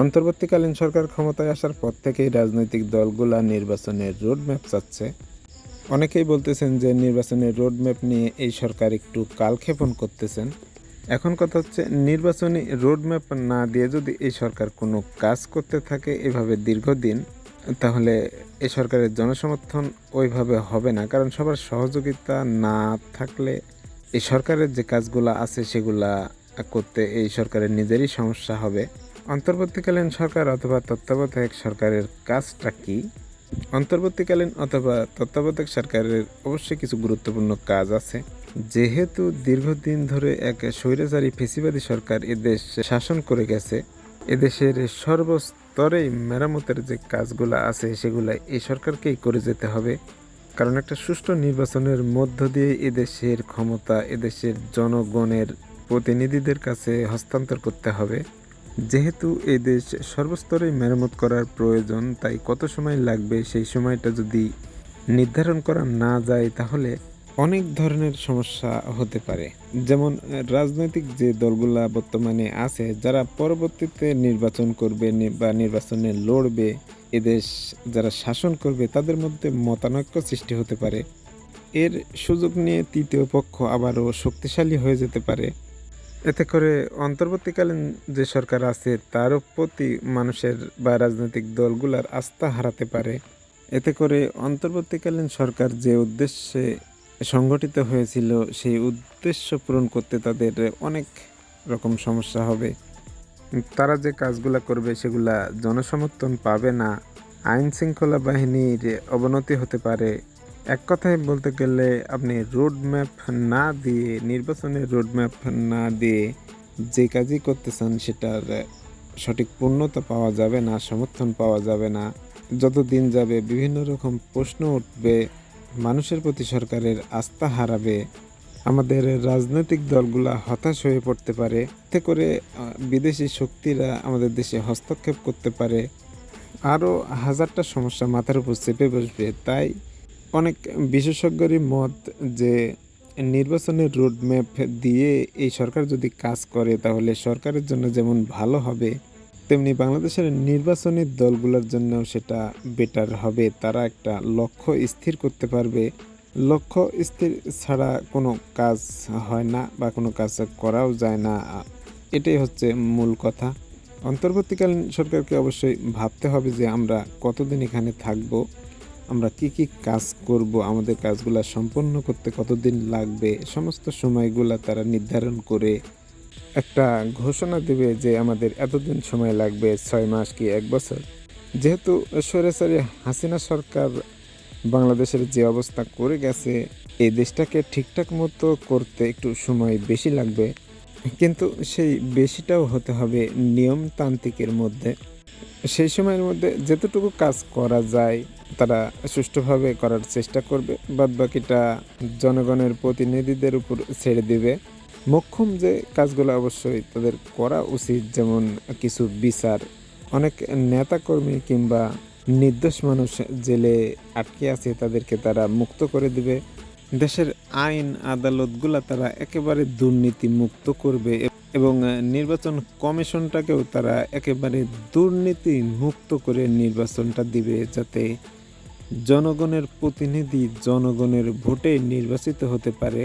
অন্তর্বর্তীকালীন সরকার ক্ষমতায় আসার পর থেকেই রাজনৈতিক দলগুলা নির্বাচনের রোডম্যাপ চাচ্ছে। অনেকেই বলতেছেন যে নির্বাচনের রোডম্যাপ নিয়ে এই সরকার একটু কালক্ষেপণ করতেছেন। এখন কথা হচ্ছে, নির্বাচনী রোডম্যাপ না দিয়ে যদি এই সরকার কোনো কাজ করতে থাকে এভাবে দীর্ঘদিন, তাহলে এই সরকারের জনসমর্থন ওইভাবে হবে না। কারণ সবার সহযোগিতা না থাকলে এই সরকারের যে কাজগুলো আছে সেগুলা করতে এই সরকারের নিজেরই সমস্যা হবে। অন্তর্বর্তীকালীন সরকার অথবা তত্ত্বাবধায়ক সরকারের কাজটা কি? অন্তর্বর্তীকালীন অথবা তত্ত্বাবধায়ক সরকারের অবশ্যই কিছু গুরুত্বপূর্ণ কাজ আছে। যেহেতু দীর্ঘদিন ধরে এক স্বৈরাচারী ফ্যাসিবাদী সরকার এদেশ শাসন করে গেছে, এদেশের সর্বস্তরেই মেরামতের যে কাজগুলো আছে সেগুলো এই সরকারকেই করে যেতে হবে। কারণ একটা সুষ্ঠু নির্বাচনের মধ্য দিয়ে এদেশের ক্ষমতা এদেশের জনগণের প্রতিনিধিদের কাছে হস্তান্তর করতে হবে। যেহেতু এই দেশ সর্বস্তরেই মেরামত করার প্রয়োজন, তাই কত সময় লাগবে সেই সময়টা যদি নির্ধারণ করা না যায় তাহলে অনেক ধরনের সমস্যা হতে পারে। যেমন রাজনৈতিক যে দলগুলা বর্তমানে আছে, যারা পরবর্তীতে নির্বাচন করবে বা নির্বাচনে লড়বে, এদেশ যারা শাসন করবে, তাদের মধ্যে মতানৈক্য সৃষ্টি হতে পারে। এর সুযোগ নিয়ে তৃতীয় পক্ষ আবারও শক্তিশালী হয়ে যেতে পারে। এতে করে অন্তর্বর্তীকালীন যে সরকার আছে তার প্রতি মানুষের বা রাজনৈতিক দলগুলার আস্থা হারাতে পারে। এতে করে অন্তর্বর্তীকালীন সরকার যে উদ্দেশ্যে সংগঠিত হয়েছিল সেই উদ্দেশ্য পূরণ করতে তাদের অনেক রকম সমস্যা হবে। তারা যে কাজগুলা করবে সেগুলা জনসমর্থন পাবে না। আইন শৃঙ্খলা বাহিনীর অবনতি হতে পারে। এক কথায় বলতে গেলে আপনি রোডম্যাপ না দিয়ে, নির্বাচনের রোডম্যাপ না দিয়ে যে কাজই করতে চান সেটার সঠিক পূর্ণতা পাওয়া যাবে না, সমর্থন পাওয়া যাবে না। যত দিন যাবে বিভিন্ন রকম প্রশ্ন উঠবে, মানুষের প্রতি সরকারের আস্থা হারাবে, আমাদের রাজনৈতিক দলগুলা হতাশ হয়ে পড়তে পারে। এতে করে বিদেশি শক্তিরা আমাদের দেশে হস্তক্ষেপ করতে পারে। আরও হাজারটা সমস্যা মাথার উপর চেপে বসবে। তাই অনেক বিশেষজ্ঞেরই মত যে নির্বাচনের রোডম্যাপ দিয়ে এই সরকার যদি কাজ করে তাহলে সরকারের জন্য যেমন ভালো হবে, তেমনি বাংলাদেশের নির্বাচনী দলগুলোর জন্য সেটা বেটার হবে। তারা একটা লক্ষ্য স্থির করতে পারবে। লক্ষ্য স্থির ছাড়া কোনো কাজ হয় না বা কোনো কাজ করাও যায় না। এটাই হচ্ছে মূল কথা। অন্তর্বর্তীকালীন সরকারকে অবশ্যই ভাবতে হবে যে আমরা কতদিন এখানে থাকব, আমরা কি কি কাজ করব, আমাদের কাজগুলো সম্পন্ন করতে কতদিন লাগবে, সমস্ত সময়গুলা তারা নির্ধারণ করে একটা ঘোষণা দেবে যে আমাদের এতদিন সময় লাগবে, 6 মাস কি 1 বছর। যেহেতু স্বৈরাচারী হাসিনা সরকার বাংলাদেশের যে অবস্থা করে গেছে, এই দেশটাকে ঠিকঠাক মতো করতে একটু সময় বেশি লাগবে, কিন্তু সেই বেশিটাও হতে হবে নিয়মতান্ত্রিকের মধ্যে। সেই সময়ের মধ্যে যতটুকু কাজ করা যায় তারা সুষ্ঠুভাবে করার চেষ্টা করবে, বাদবাকিটা জনগণের প্রতিনিধিদের উপর ছেড়ে দিবে। মোক্ষম যে কাজগুলো অবশ্যই তাদের করা উচিত, যেমন কিছু বিচার, অনেক নেতাকর্মী কিংবা নির্দোষ মানুষ জেলে আটকে আছে তাদেরকে তারা মুক্ত করে দিবে। দেশের আইন আদালতগুলা তারা একেবারে দুর্নীতি মুক্ত করবে এবং নির্বাচন কমিশনটাকেও তারা একেবারে দুর্নীতি মুক্ত করে নির্বাচনটা দিবে, যাতে জনগণের প্রতিনিধি জনগণের ভোটে নির্বাচিত হতে পারে।